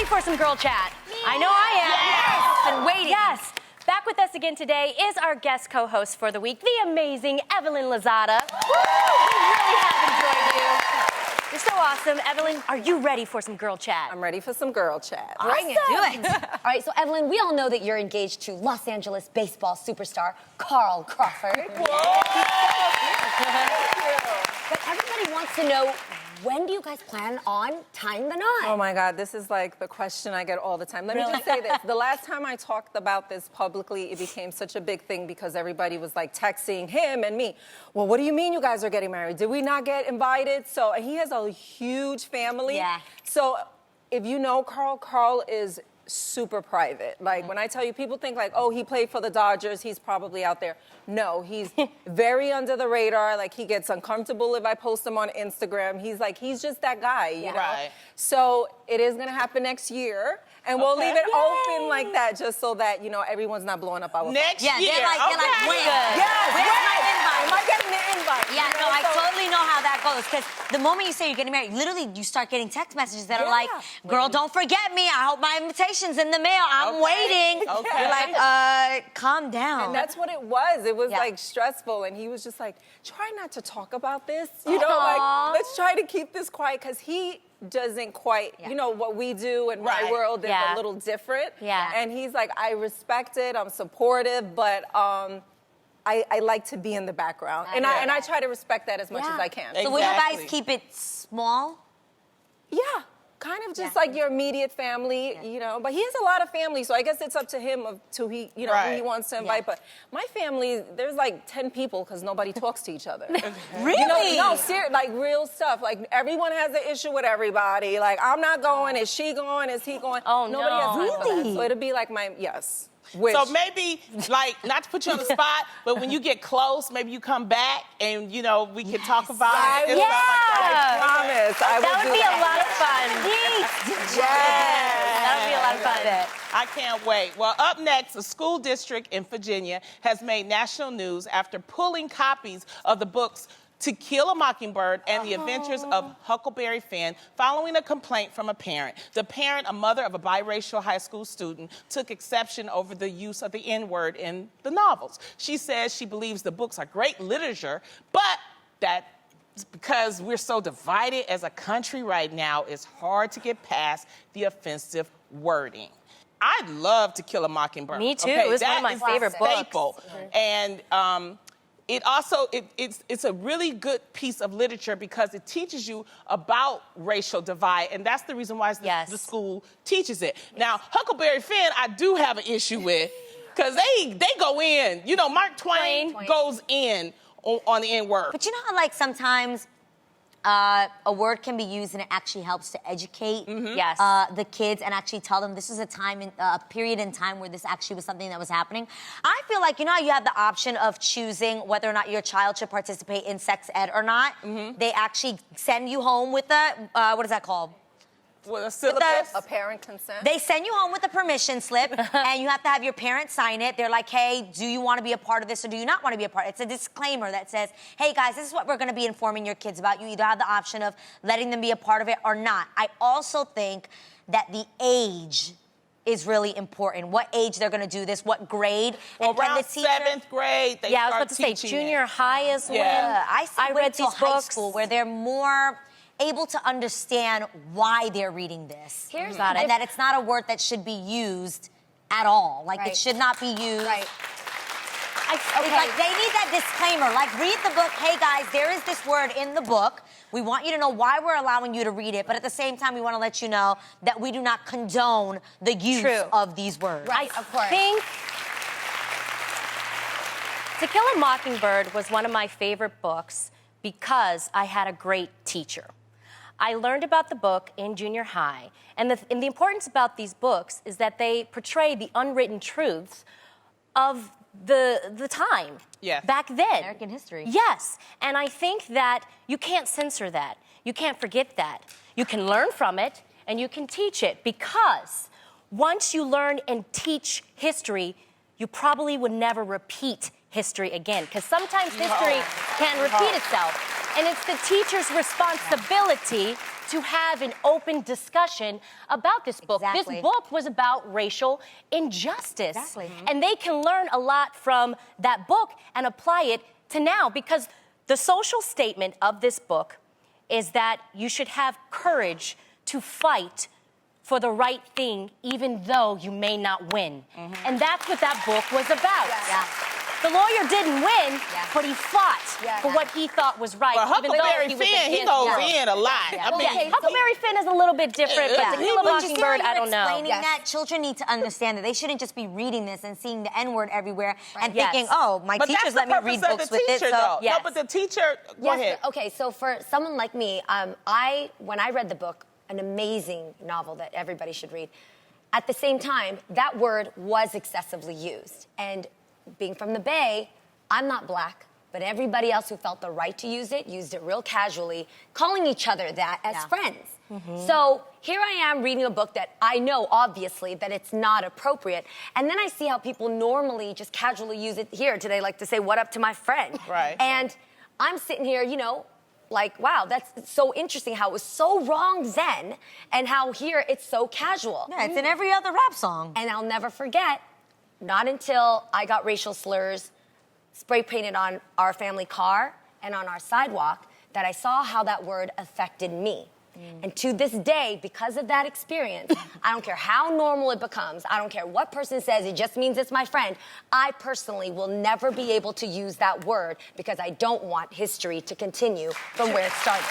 for some girl chat? I know I am. Yes! Been waiting. Yes. Back with us again today is our guest co-host for the week, the amazing Evelyn Lozada. Woo! We really have enjoyed you. You're so awesome. Evelyn, are you ready for some girl chat? I'm ready for some girl chat. Awesome. Bring it. Do it. All right, so Evelyn, we all know that you're engaged to Los Angeles baseball superstar Carl Crawford. Whoa! But everybody wants to know, when do you guys plan on tying the knot? Oh my God, this is like the question I get all the time. Let me just say this. The last time I talked about this publicly, it became such a big thing because everybody was like texting him and me. Well, what do you mean you guys are getting married? Did we not get invited? So he has a huge family. Yeah. So if you know Carl is super private. Like when I tell you, people think like, oh, he played for the Dodgers, he's probably out there. No, he's very under the radar. Like he gets uncomfortable if I post him on Instagram. He's just that guy, you know? Right. So it is gonna happen next year. And we'll leave it open like that just so that, you know, everyone's not blowing up our Next Yeah, year. they're like, when? Yes, Where's my invite? Am I getting the invite? Yeah, You no, know, I so- totally know how that goes. Because the moment you say you're getting married, literally you start getting text messages that are like, girl, don't forget me. I hope my invitation's in the mail. I'm waiting. Okay. You're like, calm down. And that's what it was. It was Yeah. like stressful. And he was just like, try not to talk about this. You know, Aw. like, let's try to keep this quiet because he doesn't quite, you know, what we do in my Right. world is Yeah. a little different. Yeah. And he's like, I respect it, I'm supportive, but I like to be in the background. And I try to respect that as much as I can. So will you guys Exactly. keep it small? Yeah, kind of just like your immediate family, you know. But he has a lot of family, so I guess it's up to him who he wants to invite. But my family, there's like 10 people because nobody talks to each other. Really? You know, no, serious, like real stuff. Like everyone has an issue with everybody. Like I'm not going. Is she going? Is he going? Oh, nobody no. has time for that. Really? So it'll be like my wish. So maybe, like, not to put you on the spot, but when you get close, maybe you come back and, you know, we can talk about it. and stuff like that. I promise. I That will would do be a that. lot of fun. Yes. That would be a lot of fun. I can't wait. Well, up next, a school district in Virginia has made national news after pulling copies of the books To Kill a Mockingbird and The Adventures of Huckleberry Finn following a complaint from a parent. The parent, a mother of a biracial high school student, took exception over the use of the N-word in the novels. She says she believes the books are great literature, but that because we're so divided as a country right now, it's hard to get past the offensive wording. I love To Kill a Mockingbird. Me too. It was one of my favorite books. Staple. And it also, it's a really good piece of literature because it teaches you about racial divide, and that's the reason why the school teaches it. Now, Huckleberry Finn, I do have an issue with, because they go in. You know, Mark Twain goes in on the N-word. But you know how, like, sometimes a word can be used and it actually helps to educate the kids and actually tell them this is a period in time where this actually was something that was happening. I feel like, you know how you have the option of choosing whether or not your child should participate in sex ed or not? They actually send you home with a, what is that called? With a syllabus? A parent consent. They send you home with a permission slip, and you have to have your parents sign it. They're like, hey, do you want to be a part of this or do you not want to be a part? It's a disclaimer that says, hey, guys, this is what we're going to be informing your kids about. You either have the option of letting them be a part of it or not. I also think that the age is really important. What age they're going to do this, what grade. Well, and can around the teacher... 7th grade, they Yeah, I was start about to say teaching junior it. high is when I read till these high books. school where they're more able to understand why they're reading this. Here's and that it's not a word that should be used at all. Like, it should not be used. It's like they need that disclaimer. Like, read the book. Hey, guys, there is this word in the book. We want you to know why we're allowing you to read it, but at the same time, we want to let you know that we do not condone the use of these words. I think To Kill a Mockingbird was one of my favorite books because I had a great teacher. I learned about the book in junior high, and the importance about these books is that they portray the unwritten truths of the time back then. American history. Yes, and I think that you can't censor that. You can't forget that. You can learn from it, and you can teach it, because once you learn and teach history, you probably would never repeat history again, because sometimes history can repeat itself. And it's the teacher's responsibility to have an open discussion about this book. Exactly. This book was about racial injustice. Exactly. And they can learn a lot from that book and apply it to now, because the social statement of this book is that you should have courage to fight for the right thing, even though you may not win. And that's what that book was about. Yeah. The lawyer didn't win, but he fought for what he thought was right. But even though Huckleberry was Finn, he against goes it. in a lot. I mean, Okay, Huckleberry Finn is a little bit different, but To Kill a Mockingbird, I don't know. Explaining that, children need to understand that they shouldn't just be reading this and seeing the N-word everywhere and Yes. thinking, oh, my but teachers that's the let me read purpose of books the with it. teacher, So though. Yes. No, but the teacher, go ahead. But, okay, so for someone like me, when I read the book, an amazing novel that everybody should read, at the same time, that word was excessively used. And being from the Bay, I'm not black, but everybody else who felt the right to use it used it real casually, calling each other that as friends. So here I am reading a book that I know, obviously, that it's not appropriate. And then I see how people normally just casually use it here today, like to say, what up to my friend? Right. And I'm sitting here, you know, like, wow, that's so interesting how it was so wrong then and how here it's so casual. yeah, it's in every other rap song. And I'll never forget, not until I got racial slurs spray painted on our family car and on our sidewalk, that I saw how that word affected me. And to this day, because of that experience, I don't care how normal it becomes, I don't care what person says, it just means it's my friend, I personally will never be able to use that word because I don't want history to continue from where it started.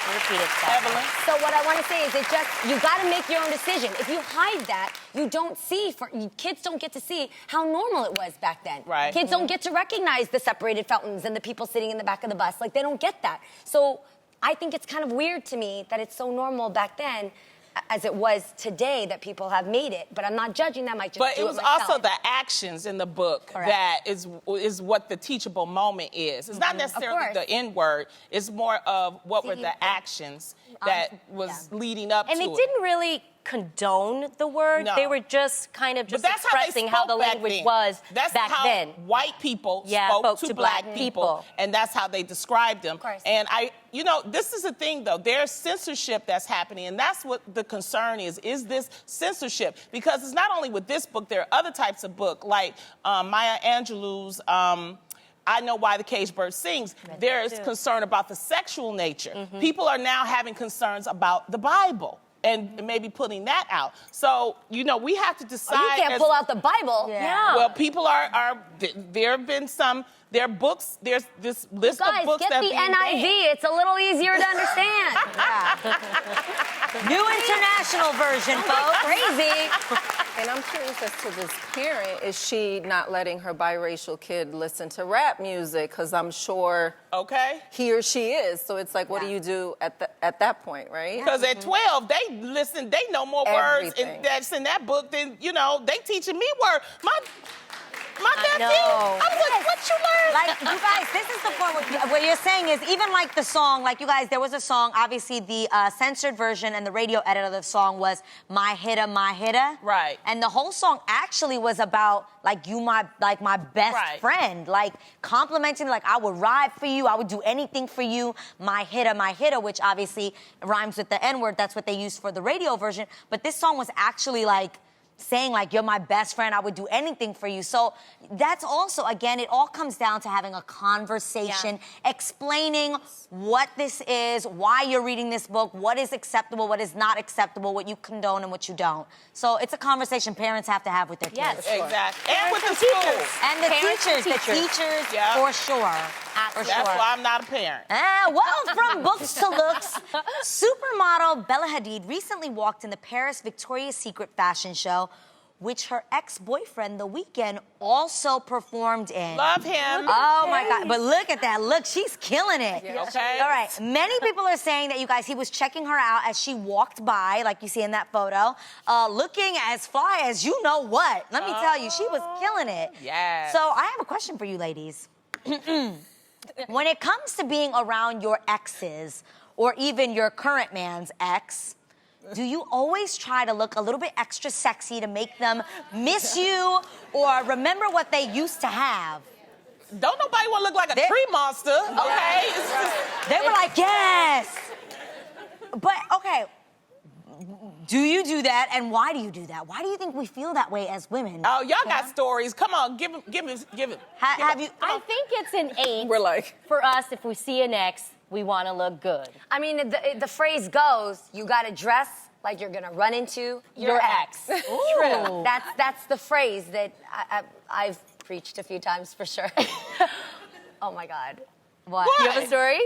Repeat itself. Evelyn? So what I want to say is you got to make your own decision. If you hide that, you don't see, kids don't get to see how normal it was back then. Right. Kids don't get to recognize the separated fountains and the people sitting in the back of the bus. Like, they don't get that. So I think it's kind of weird to me that it's so normal back then as it was today that people have made it. But I'm not judging them. I just But do it was myself. also the actions in the book that is what the teachable moment is. It's not necessarily course. the N-word. It's more of what were the actions that was leading up And to they it. didn't really condone the word. No. They were just kind of But just that's how they expressing how the spoke back language then. was That's back how then. white people Yeah, spoke to black people, and that's how they described them. Of course. And this is the thing, though. There's censorship that's happening, and that's what the concern is. Is this censorship? Because it's not only with this book. There are other types of book, like Maya Angelou's I Know Why the Caged Bird Sings. There is concern about the sexual nature. People are now having concerns about the Bible and maybe putting that out. So, we have to decide. You can't pull out the Bible. Yeah. Well, people there have been there are books, there's this list Guys, of books get that the NIV. It's a little easier to understand. New international version, folks. Crazy. And I'm curious as to this parent, is she not letting her biracial kid listen to rap music? Because I'm sure he or she is. So it's like, what do you do at that point, right? Because at 12, they know more words Everything. that's in that book than, they teaching me words. My nephew, know. I was like, what you learn? Like, you guys, this is the point. What you're saying is, even like the song, like you guys, there was a song, obviously the censored version and the radio edit of the song was My Hitta, My Hitta. Right. And the whole song actually was about, like, my best friend. Like, complimenting, like, I would ride for you, I would do anything for you. My Hitta, which obviously rhymes with the N-word. That's what they used for the radio version. But this song was actually, like, saying, like, you're my best friend, I would do anything for you. So that's also, again, it all comes down to having a conversation, explaining what this is, why you're reading this book, what is acceptable, what is not acceptable, what you condone and what you don't. So it's a conversation parents have to have with their kids. Yes. Exactly. And with the schools. And the Parents and teachers, Yeah. for sure. For That's sure. why I'm not a parent. Well, from books to looks, supermodel Bella Hadid recently walked in the Paris Victoria's Secret fashion show, which her ex-boyfriend, The Weeknd, also performed in. Love him. Oh, my God. But look at that. Look, she's killing it. Okay. All right. Many people are saying that, you guys, he was checking her out as she walked by, like you see in that photo, looking as fly as you know what. Let me tell you, she was killing it. Yes. So I have a question for you ladies. When it comes to being around your exes, or even your current man's ex, do you always try to look a little bit extra sexy to make them miss you or remember what they used to have? Don't nobody want to look like a tree monster, okay? It's just, They were like, yes. But, okay, do you do that, and why do you do that? Why do you think we feel that way as women? oh, y'all got stories. Come on, give it. Have you? I think it's innate. We're like- for us, if we see an ex, we want to look good. I mean, the phrase goes, you got to dress like you're going to run into your ex. True. That's the phrase that I've preached a few times for sure. Oh, my God. What? You have a story?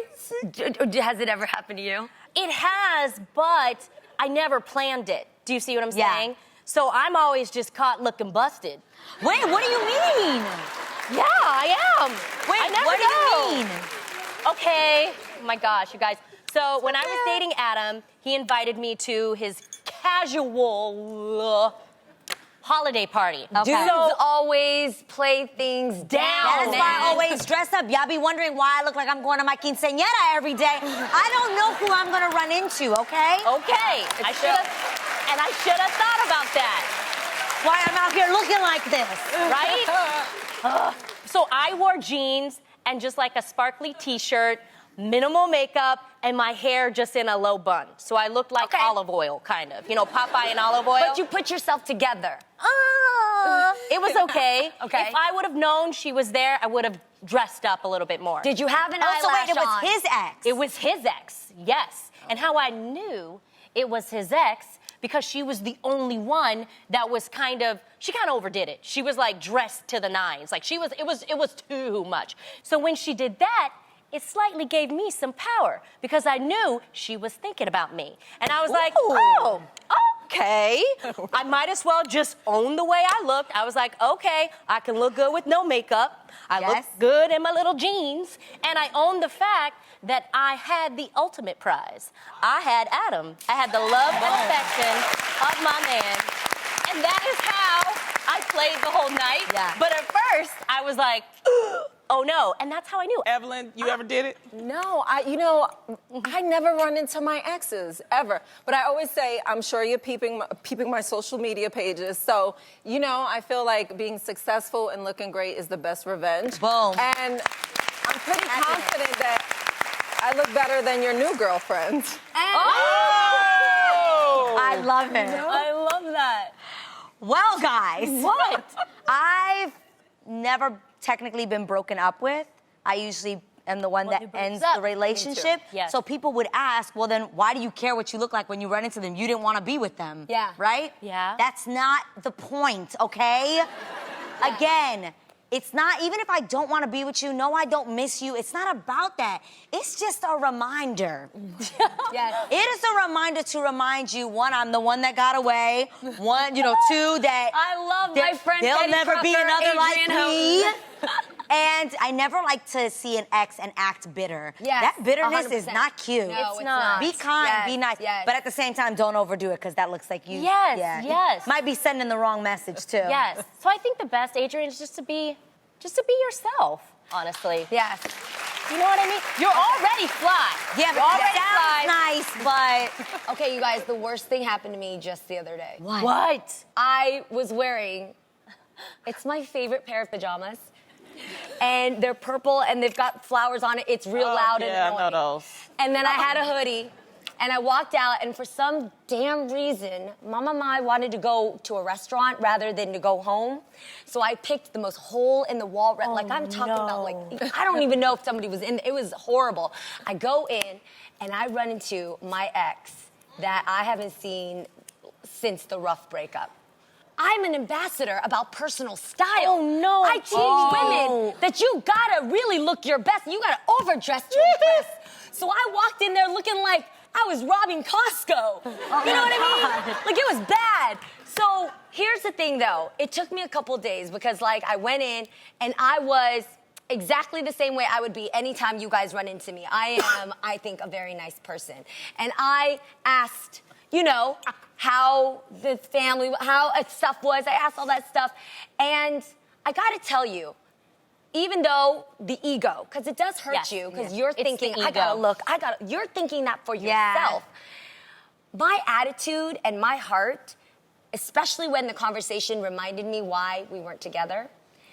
Has it ever happened to you? It has, but I never planned it. Do you see what I'm Yeah. saying? So I'm always just caught looking busted. Wait, what do you mean? Yeah, I am. Wait, I never what do know. you mean? Okay. Oh my gosh, you guys. So when I was dating Adam, he invited me to his casual holiday party. Okay. Dudes always play things down. That's why I always dress up. Y'all be wondering why I look like I'm going to my quinceañera every day. I don't know who I'm going to run into, okay? Okay. I should have thought about that. Why I'm out here looking like this. Right? So I wore jeans and just like a sparkly t-shirt, minimal makeup, and my hair just in a low bun. So I looked like olive oil, kind of. You know, Popeye and olive oil. But you put yourself together. It was okay. Okay. If I would have known she was there, I would have dressed up a little bit more. Did you have an Also, eyelash wait, it was on? his ex. It was his ex, yes. And how I knew it was his ex, because she was the only one that was she kind of overdid it. She was like dressed to the nines. Like it was too much. So when she did that, it slightly gave me some power because I knew she was thinking about me. And I was like, oh, okay. I might as well just own the way I looked. I was like, okay, I can look good with no makeup. I look good in my little jeans. And I owned the fact that I had the ultimate prize. I had Adam. I had the love and affection of my man. And that is how I played the whole night. Yeah. But at first, I was like, oh no. And that's how I knew. Evelyn, you ever did it? No, I never run into my exes, ever. But I always say, I'm sure you're peeping my social media pages. So, I feel like being successful and looking great is the best revenge. Boom. And I'm pretty confident that I look better than your new girlfriend. Oh! I love it. I love that. Well, guys. What? I've never technically been broken up with. I usually am the one Well, who that breaks ends up? the Me too. relationship. Yes. So people would ask, well, then why do you care what you look like when you run into them? You didn't want to be with them. Yeah. Right? Yeah. That's not the point, okay? Again, it's not, even if I don't want to be with you, no, I don't miss you. It's not about that. It's just a reminder. Yes. It is a reminder to remind you, one, I'm the one that got away. One, two, that I love my friend there'll Betty never be Crocker, another like Adrian me. Houghton. And I never like to see an ex and act bitter. Yes, That bitterness is 100%. not cute. No, it's not. Be kind, Yes, be nice. yes. But at the same time, don't overdo it because that looks like you. Yes, yes. Might be sending the wrong message too. Yes. So I think the best, Adrian, is just to be yourself, honestly. Yes. You know what I mean? You're already fly. Yeah, but You're already that sounds nice, but Okay, you guys, the worst thing happened to me just the other day. What? I was wearing, it's my favorite pair of pajamas. And they're purple and they've got flowers on it. It's real loud and yeah, annoying. I know those. And then I had a hoodie and I walked out and for some damn reason, Mama Mai wanted to go to a restaurant rather than to go home. So I picked the most hole in the wall, like I'm talking about like, I don't even know if somebody was in, it was horrible. I go in and I run into my ex that I haven't seen since the rough breakup. I'm an ambassador about personal style. Oh, no. I teach women that you gotta really look your best. You gotta overdress to impress. So I walked in there looking like I was robbing Costco. You know what I mean? Like it was bad. So here's the thing though. It took me a couple days because like I went in and I was exactly the same way I would be anytime you guys run into me. I am, I think, a very nice person. And I asked, how the family, how stuff was. I asked all that stuff. And I gotta tell you, even though the ego, because it does hurt you, because you're It's thinking, the I gotta ego. look, you're thinking that for yourself. My attitude and my heart, especially when the conversation reminded me why we weren't together,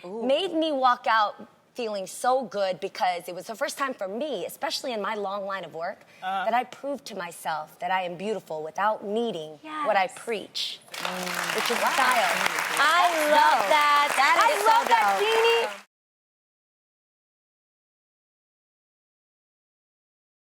made me walk out feeling so good because it was the first time for me, especially in my long line of work, that I proved to myself that I am beautiful without needing what I preach, which is style. I love that.